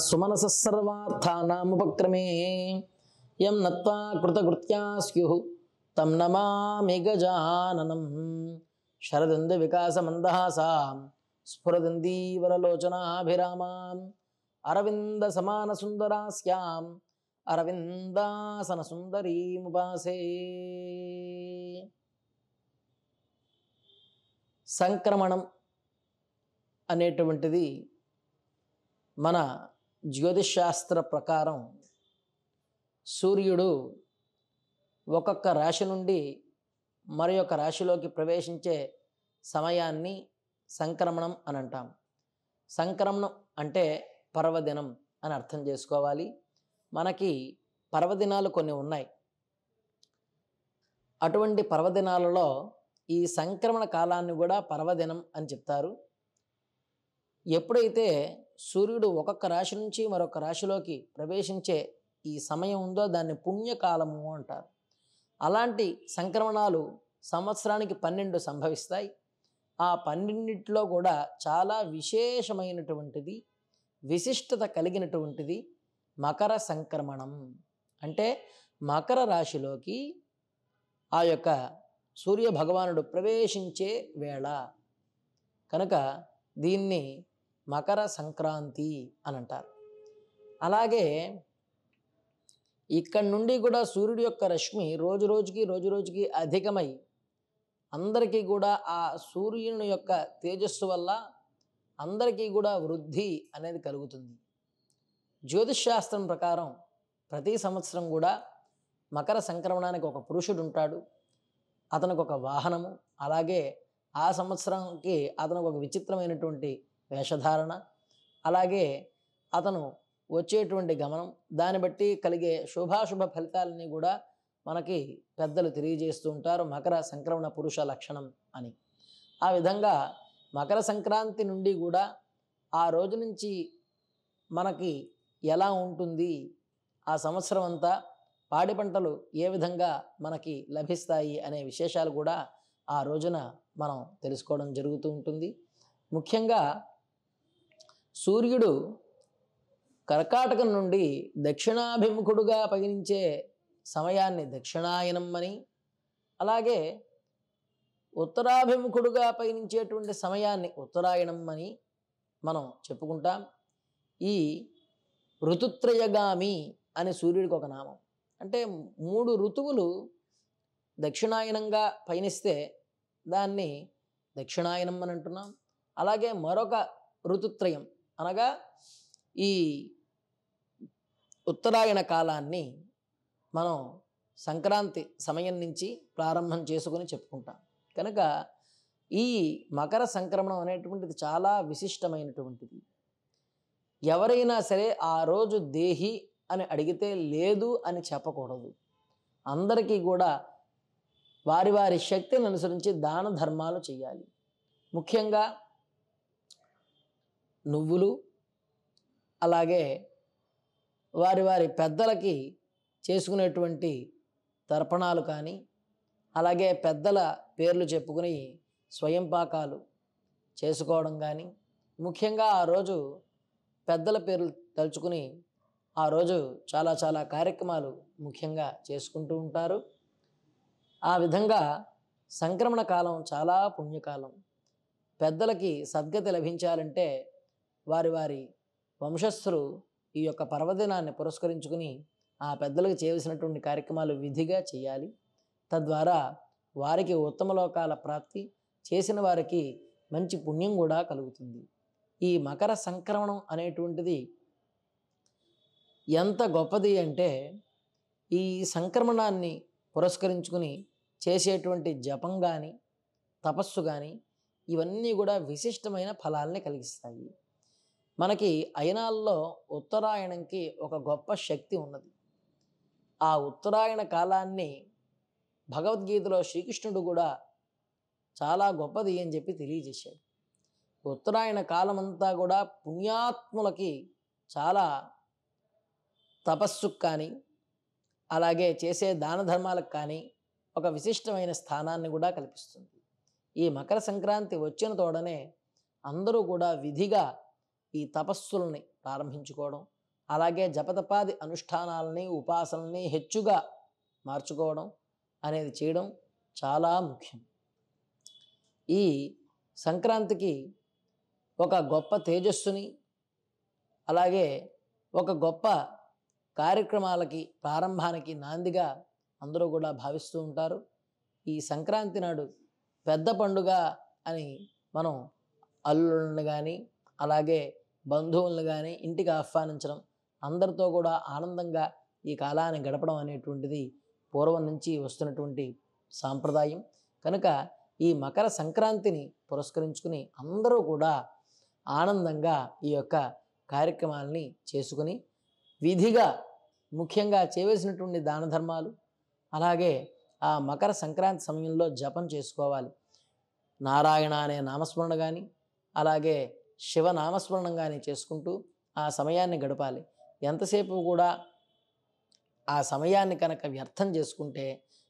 సుమనస సర్వార్థానాముపక్రమే యం నత్వా కృతకృత్యా స్యుః తం నమామి గజాననం శరదిందు వికాస మందహాసాం స్ఫురదిందీవరలోచనాభిరామాం అరవింద సమాన సుందరాస్యాం అరవిందాసన సుందరీముపాసే. సంక్రమణం అనేటువంటిది మన జ్యోతిషాస్త్ర ప్రకారం సూర్యుడు ఒక్కొక్క రాశి నుండి మరి ఒక రాశిలోకి ప్రవేశించే సమయాన్ని సంక్రమణం అని అంటాం. సంక్రమణం అంటే పర్వదినం అని అర్థం చేసుకోవాలి. మనకి పర్వదినాలు కొన్ని ఉన్నాయి. అటువంటి పర్వదినాలలో ఈ సంక్రమణ కాలాన్ని కూడా పర్వదినం అని చెప్తారు. ఎప్పుడైతే సూర్యుడు ఒక్కొక్క రాశి నుంచి మరొక రాశిలోకి ప్రవేశించే ఈ సమయం ఉందో దాన్ని పుణ్యకాలము అంటారు. అలాంటి సంక్రమణాలు సంవత్సరానికి 12 సంభవిస్తాయి. ఆ 12లో కూడా చాలా విశేషమైనటువంటిది, విశిష్టత కలిగినటువంటిది మకర సంక్రమణం. అంటే మకర రాశిలోకి ఆ యొక్క సూర్య భగవానుడు ప్రవేశించే వేళ కనుక దీన్ని మకర సంక్రాంతి అని అంటారు. అలాగే ఇక్కడి నుండి కూడా సూర్యుడి యొక్క రశ్మి రోజు రోజుకి అధికమై అందరికీ కూడా ఆ సూర్యుని యొక్క తేజస్సు వల్ల అందరికీ కూడా వృద్ధి అనేది కలుగుతుంది. జ్యోతిషశాస్త్రం ప్రకారం ప్రతి సంవత్సరం కూడా మకర సంక్రమణానికి ఒక పురుషుడు ఉంటాడు, అతనికి ఒక వాహనము, అలాగే ఆ సంవత్సరానికి అతనికి ఒక విచిత్రమైనటువంటి వేషధారణ, అలాగే అతను వచ్చేటువంటి గమనం, దాన్ని బట్టి కలిగే శుభాశుభ ఫలితాలని కూడా మనకి పెద్దలు తెలియజేస్తూ ఉంటారు మకర సంక్రమణ పురుష లక్షణం అని. ఆ విధంగా మకర సంక్రాంతి నుండి కూడా ఆ రోజు నుంచి మనకి ఎలా ఉంటుంది, ఆ సంవత్సరం అంతా పాడి పంటలు ఏ విధంగా మనకి లభిస్తాయి అనే విశేషాలు కూడా ఆ రోజున మనం తెలుసుకోవడం జరుగుతూ ఉంటుంది. ముఖ్యంగా సూర్యుడు కర్కాటకం నుండి దక్షిణాభిముఖుడుగా పయనించే సమయాన్ని దక్షిణాయనం అని, అలాగే ఉత్తరాభిముఖుడుగా పయనించేటువంటి సమయాన్ని ఉత్తరాయణం అని మనం చెప్పుకుంటాం. ఈ ఋతుత్రయగామి అని సూర్యుడికి ఒక నామం. అంటే 3 ఋతువులు దక్షిణాయనంగా పయనిస్తే దాన్ని దక్షిణాయనం అని అంటున్నాం. అలాగే మరొక ఋతుత్రయం అనగా ఈ ఉత్తరాయణ కాలాన్ని మనం సంక్రాంతి సమయం నుంచి ప్రారంభం చేసుకొని చెప్పుకుంటాం. కనుక ఈ మకర సంక్రమణం అనేటువంటిది చాలా విశిష్టమైనటువంటిది. ఎవరైనా సరే ఆ రోజు దేహి అని అడిగితే లేదు అని చెప్పకూడదు. అందరికీ కూడా వారి వారి శక్తిని అనుసరించి దాన ధర్మాలు చేయాలి. ముఖ్యంగా నువ్వులు, అలాగే వారి వారి పెద్దలకి చేసుకునేటువంటి తర్పణాలు కానీ, అలాగే పెద్దల పేర్లు చెప్పుకుని స్వయం పాకాలు చేసుకోవడం కానీ, ముఖ్యంగా ఆ రోజు పెద్దల పేర్లు తలుచుకుని ఆ రోజు చాలా కార్యక్రమాలు ముఖ్యంగా చేసుకుంటూ ఉంటారు. ఆ విధంగా సంక్రమణ కాలం చాలా పుణ్యకాలం. పెద్దలకి సద్గతి లభించాలంటే వారి వారి వంశస్థులు ఈ యొక్క పర్వదినాన్ని పురస్కరించుకుని ఆ పెద్దలకు చేయవలసినటువంటి కార్యక్రమాలు విధిగా చేయాలి. తద్వారా వారికి ఉత్తమ లోకాల ప్రాప్తి, చేసిన వారికి మంచి పుణ్యం కూడా కలుగుతుంది. ఈ మకర సంక్రమణం అనేటువంటిది ఎంత గొప్పది అంటే ఈ సంక్రమణాన్ని పురస్కరించుకుని చేసేటువంటి జపం కానీ, తపస్సు కానీ ఇవన్నీ కూడా విశిష్టమైన ఫలాల్ని కలిగిస్తాయి. మనకి అయనాల్లో ఉత్తరాయణంకి ఒక గొప్ప శక్తి ఉన్నది. ఆ ఉత్తరాయణ కాలాన్ని భగవద్గీతలో శ్రీకృష్ణుడు కూడా చాలా గొప్పది అని చెప్పి తెలియజేశాడు. ఉత్తరాయణ కాలమంతా కూడా పుణ్యాత్ములకి చాలా తపస్సుకు కానీ, అలాగే చేసే దాన ధర్మాలకు కానీ ఒక విశిష్టమైన స్థానాన్ని కూడా కల్పిస్తుంది. ఈ మకర సంక్రాంతి వచ్చిన తోడనే అందరూ కూడా విధిగా ఈ తపస్సుల్ని ప్రారంభించుకోవడం, అలాగే జపతపాది అనుష్ఠానాలని ఉపాసనల్ని హెచ్చుగా మార్చుకోవడం అనేది చేయడం చాలా ముఖ్యం. ఈ సంక్రాంతికి ఒక గొప్ప తేజస్సుని, అలాగే ఒక గొప్ప కార్యక్రమాలకి ప్రారంభానికి నాందిగా అందరూ కూడా భావిస్తూ ఉంటారు. ఈ సంక్రాంతి నాడు పెద్ద పండుగ అని మనం అల్లుళ్ళని కానీ, అలాగే బంధువులను కానీ ఇంటికి ఆహ్వానించడం, అందరితో కూడా ఆనందంగా ఈ కాలాన్ని గడపడం అనేటువంటిది పూర్వం నుంచి వస్తున్నటువంటి సాంప్రదాయం. కనుక ఈ మకర సంక్రాంతిని పురస్కరించుకుని అందరూ కూడా ఆనందంగా ఈ యొక్క కార్యక్రమాలని చేసుకుని విధిగా ముఖ్యంగా చేయవలసినటువంటి దాన ధర్మాలు, అలాగే ఆ మకర సంక్రాంతి సమయంలో జపం చేసుకోవాలి. నారాయణ అనే నామస్మరణ కానీ, అలాగే శివ నామస్మరణం కానీ చేసుకుంటూ ఆ సమయాన్ని గడపాలి. ఎంతసేపు కూడా ఆ సమయాన్ని కనుక వ్యర్థం చేసుకుంటే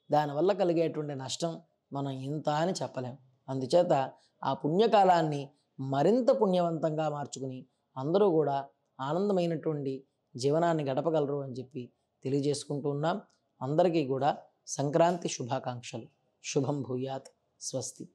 దానివల్ల కలిగేటువంటి నష్టం మనం ఇంత అని చెప్పలేం. అందుచేత ఆ పుణ్యకాలాన్ని మరింత పుణ్యవంతంగా మార్చుకుని అందరూ కూడా ఆనందమైనటువంటి జీవనాన్ని గడపగలరు అని చెప్పి తెలియజేసుకుంటూ ఉన్నాం. అందరికీ కూడా సంక్రాంతి శుభాకాంక్షలు. శుభం భూయాత్. స్వస్తి.